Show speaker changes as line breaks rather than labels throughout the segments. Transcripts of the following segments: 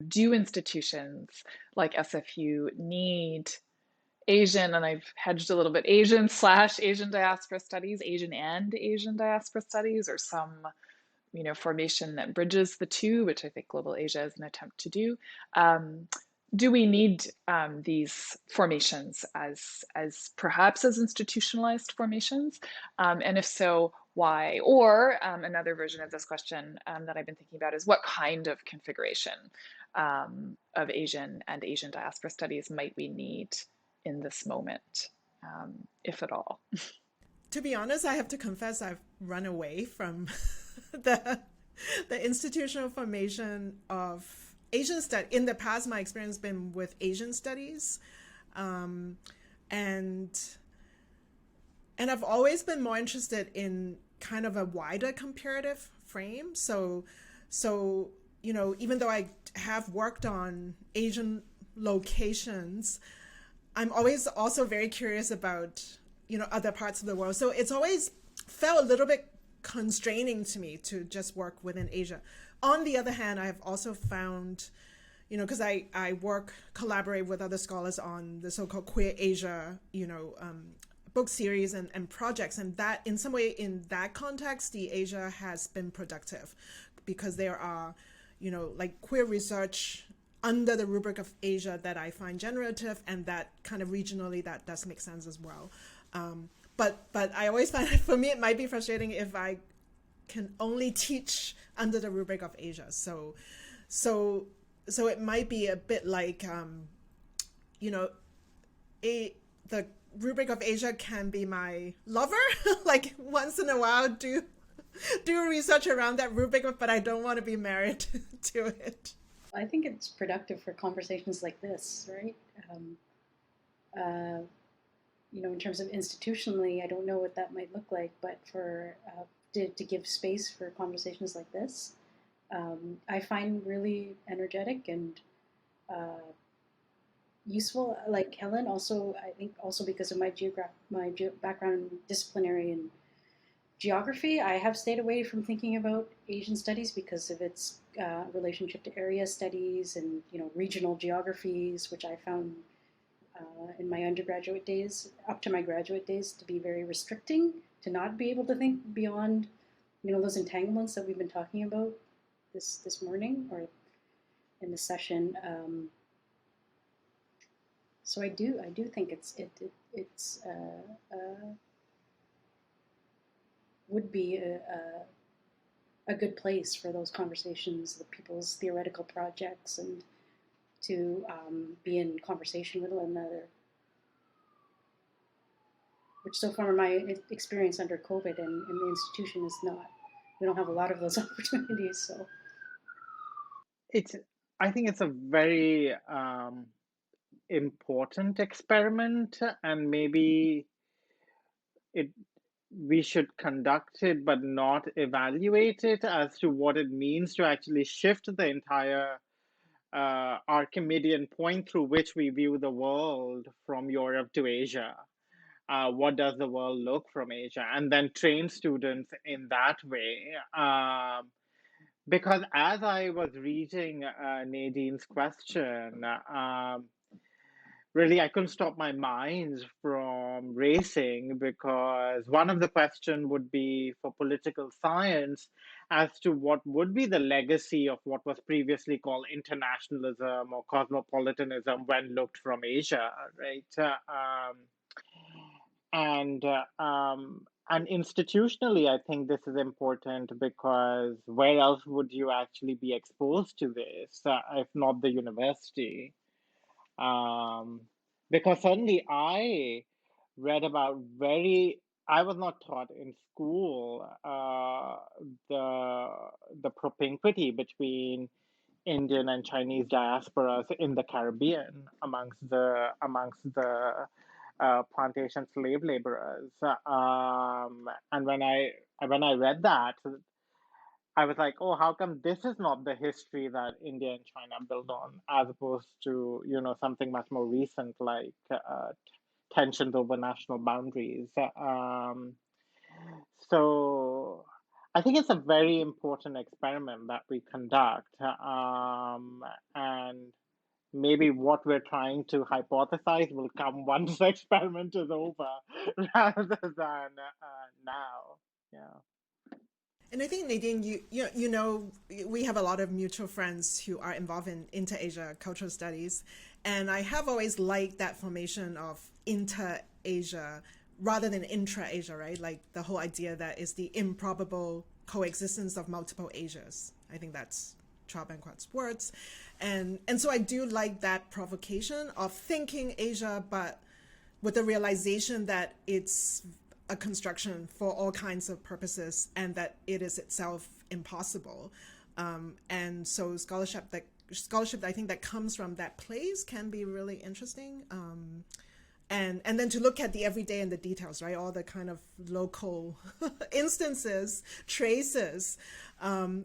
do institutions like SFU need Asian, and I've hedged a little bit, Asian slash Asian diaspora studies, Asian and Asian diaspora studies, or some, formation that bridges the two, which I think Global Asia is an attempt to do. Do we need these formations as perhaps as institutionalized formations? And if so, why? Or another version of this question that I've been thinking about is what kind of configuration of Asian and Asian diaspora studies might we need in this moment, if at all?
To be honest, I have to confess I've run away from the the institutional formation of Asian study. In the past, my experience has been with Asian studies, um, and and I've always been more interested in kind of a wider comparative frame. So even though I have worked on Asian locations, I'm always also very curious about other parts of the world. So it's always felt a little bit constraining to me to just work within Asia. On the other hand, I have also found, because I collaborate with other scholars on the so-called Queer Asia, book series and projects, and that in some way in that context, the Asia has been productive because there are, like queer research under the rubric of Asia that I find generative, and that kind of regionally that does make sense as well. But I always find for me it might be frustrating if I can only teach under the rubric of Asia. So it might be a bit like you know the rubric of Asia can be my lover. Like once in a while do research around that rubric, but I don't want to be married to it.
I think it's productive for conversations like this, right? Um, uh, in terms of institutionally, I don't know what that might look like, but for to give space for conversations like this, I find really energetic and uh, useful. Like Helen, also I think also because of my background in disciplinary and geography, I have stayed away from thinking about Asian studies because of its relationship to area studies and regional geographies, which I found in my undergraduate days, up to my graduate days, to be very restricting, to not be able to think beyond those entanglements that we've been talking about this morning or in the session. So I do think it's would be a good place for those conversations, the people's theoretical projects, and to be in conversation with one another. Which so far my experience under COVID and in the institution is not. We don't have a lot of those opportunities. So
It's, I think it's a very important experiment, and maybe it we should conduct it but not evaluate it as to what it means to actually shift the entire Archimedean point through which we view the world from Europe to Asia. What does the world look from Asia? And then train students in that way. Because as I was reading Nadine's question, really I couldn't stop my mind from racing, because one of the questions would be for political science as to what would be the legacy of what was previously called internationalism or cosmopolitanism when looked from Asia, right? And institutionally, I think this is important, because where else would you actually be exposed to this, if not the university? Um, because certainly I read about very, I was not taught in school the propinquity between Indian and Chinese diasporas in the Caribbean amongst the plantation slave laborers. And when I read that, I was like, oh, how come this is not the history that India and China build on, as opposed to, something much more recent like tensions over national boundaries. So I think it's a very important experiment that we conduct, and maybe what we're trying to hypothesize will come once the experiment is over, rather than now. Yeah.
And I think Nadine, you know, we have a lot of mutual friends who are involved in inter-Asia cultural studies, and I have always liked that formation of inter-Asia rather than intra-Asia, right? Like the whole idea that is the improbable coexistence of multiple Asias. I think that's Chow Banquat's words, and so I do like that provocation of thinking Asia, but with the realization that it's a construction for all kinds of purposes and that it is itself impossible. And so scholarship I think that comes from that place can be really interesting. And then to look at the everyday and the details, right? All the kind of local instances, traces,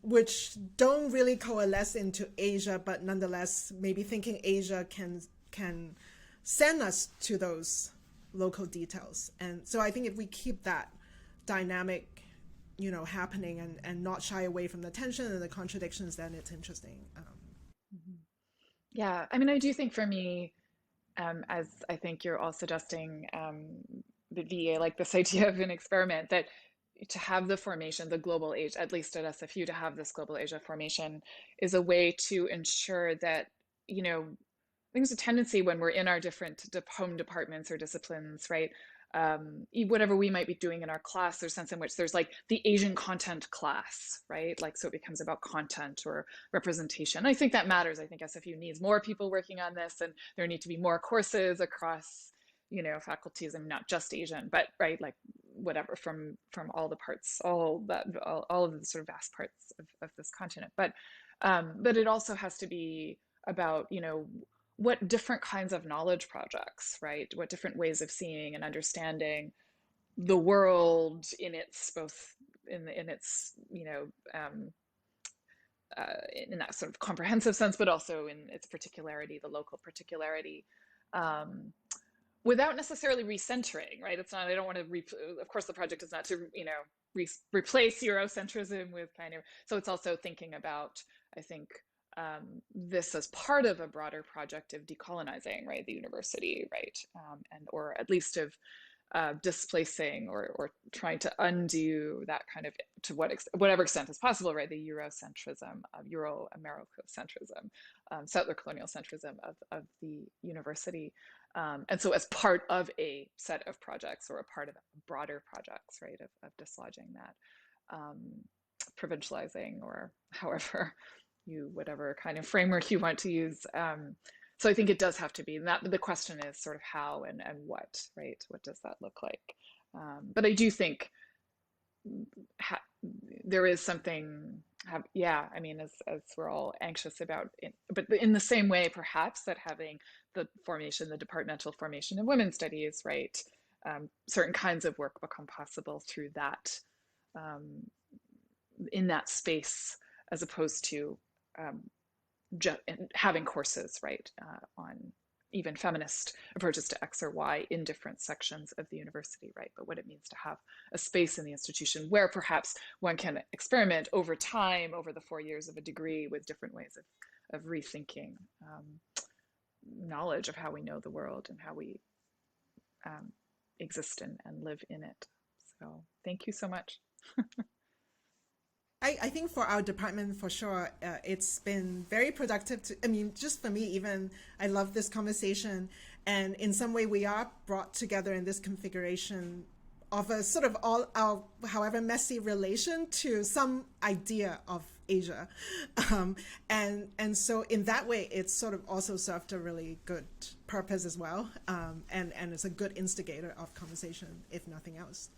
which don't really coalesce into Asia, but nonetheless, maybe thinking Asia can send us to those local details. And so I think if we keep that dynamic, you know, happening and not shy away from the tension and the contradictions, then it's interesting.
Yeah, I mean, I do think for me, as I think you're all suggesting, the VA, like this idea of an experiment, that to have the formation, the global age, at least at SFU, to have this global Asia formation is a way to ensure that, you know, I think there's a tendency when we're in our different home departments or disciplines, right? Whatever we might be doing in our class, there's a sense in which there's like the Asian content class, right? Like, so it becomes about content or representation. I think that matters. I think SFU needs more people working on this, and there need to be more courses across, you know, faculties, and not just Asian, but right, like whatever, from all the parts, all of the sort of vast parts of this continent. But it also has to be about, you know, what different kinds of knowledge projects, right? What different ways of seeing and understanding the world in its both in its, you know, in that sort of comprehensive sense, but also in its particularity, the local particularity, without necessarily recentering, right? It's not, I don't want to, of course, the project is not to, you know, replace Eurocentrism with kind of, so it's also thinking about, I think, this as part of a broader project of decolonizing, right, the university, right, and or at least of displacing or trying to undo that kind of, to whatever extent is possible, right, the Eurocentrism, Euro-Americocentrism, settler colonial centrism of the university. And so as part of a set of projects or a part of broader projects, right, of dislodging that, provincializing, or however whatever kind of framework you want to use. So I think it does have to be, and that the question is sort of how and what, right? What does that look like? But I do think there is something, yeah, I mean, as we're all anxious about, but in the same way, perhaps, that having the departmental formation of women's studies, right? Certain kinds of work become possible through that, in that space, as opposed to having courses, right, on even feminist approaches to X or Y in different sections of the university, right? But what it means to have a space in the institution where perhaps one can experiment over time, over the 4 years of a degree, with different ways of rethinking knowledge of how we know the world and how we exist and live in it. So thank you so much.
I think for our department, for sure, it's been very productive. I mean, just for me, even, I love this conversation. And in some way, we are brought together in this configuration of a sort of all our, however messy, relation to some idea of Asia. And so in that way, it's sort of also served a really good purpose as well. And it's a good instigator of conversation, if nothing else.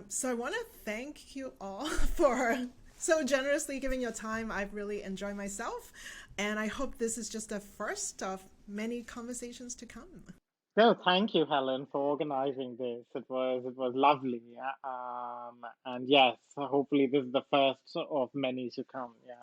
So I want to thank you all for so generously giving your time. I've really enjoyed myself, and I hope this is just the first of many conversations to come.
No, thank you, Helen, for organizing this. It was lovely. And yes, hopefully this is the first of many to come. Yeah.